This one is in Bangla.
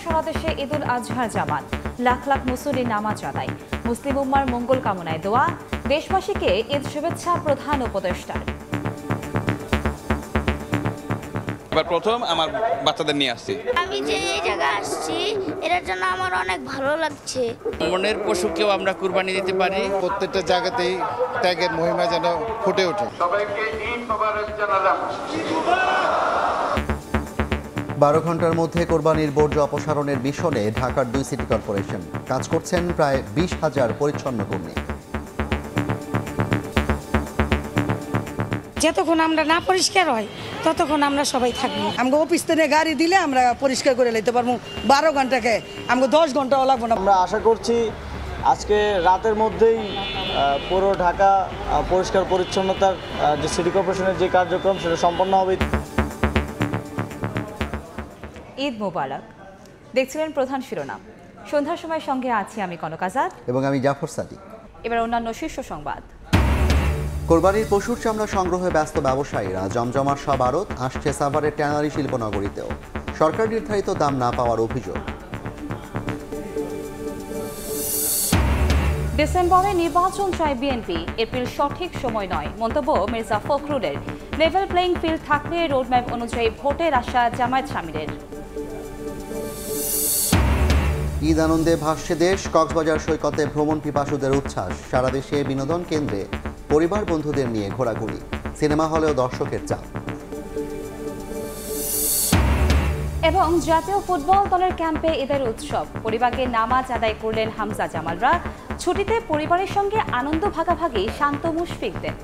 সারা দেশে ঈদুল আজহার জামাত, লাখ লাখ মুসল্লি নামাজ আদায়, মুসলিম উম্মার মঙ্গল কামনায় দোয়া, দেশবাসীকে ঈদ শুভেচ্ছা প্রধান উপদেষ্টার। এবার প্রথম আমার বাচ্চাদের নিয়ে আসছি। আমি যে এই জায়গায় আসছি এটার জন্য আমার অনেক ভালো লাগছে। মনের পশুকেও আমরা কুরবানি দিতে পারি। প্রত্যেকটা জায়গাতেই ত্যাগের মহিমা যেন ফুটে ওঠে। সবাইকে ঈদ মোবারক জানালাম। 12 ঘন্টার মধ্যে কোরবানির বর্জ্য অপসারণের মিশনে ঢাকার 2 সিটি কর্পোরেশন কাজ করছেন প্রায় 20,000 পরিচ্ছন্ন কর্মী। যতক্ষণ আমরা না পরিষ্কার হয় ততক্ষণ আমরা সবাই থাকবো। আমাকে অফিস থেকে গাড়ি দিলে আমরা পরিষ্কার করে নিতে পারবো 12 ঘন্টাকে, আমাকে 10 ঘন্টাও লাগবো না। আমরা আশা করছি আজকে রাতের মধ্যেই পুরো ঢাকা পরিষ্কার পরিচ্ছন্নতার যে সিটি কর্পোরেশনের যে কার্যক্রম সেটা সম্পন্ন হবে। ঈদ মোবারক। দেখছিলেন প্রধান শিরোনাম। সন্ধ্যার সময় সঙ্গে আছি আমি কনক আজাদ এবং আমি জাফর সাদিক। এবার অন্যান্য শীর্ষ সংবাদ। কোরবানির পশুর চামড়া সংগ্রহে ব্যস্ত ব্যবসায়ীরা, জমজমার সব আড়ত আসছে সাভারের ট্যানারি শিল্পনগরীতেও। সরকার নির্ধারিত দাম না পাওয়ার অভিযোগ। ডিসেম্বরে নির্বাচন চায় বিএনপি, এপ্রিল সঠিক সময় নয় মন্তব্য মির্জা ফখরুলের। লেভেল প্লেইং ফিল্ড থাকলে রোডম্যাপ অনুযায়ী ভোটের আশা জামায়াত শামিরের। ঈদ আনন্দে ভাসছে দেশ, কক্সবাজার সৈকতে ভ্রমণ পিপাসুদের উচ্ছ্বাস। সারা দেশে বিনোদন কেন্দ্রে পরিবার বন্ধুদের নিয়ে ঘোরাঘুরি, সিনেমা হলেও দর্শকের চাপ। এবং জাতীয় ফুটবল দলের ক্যাম্পে ঈদের উৎসব, পরিবারকে নামাজ আদায় করলেন হামজা জামালরা। ছুটিতে পরিবারের সঙ্গে আনন্দ ভাগাভাগি শান্ত মুশফিকদের।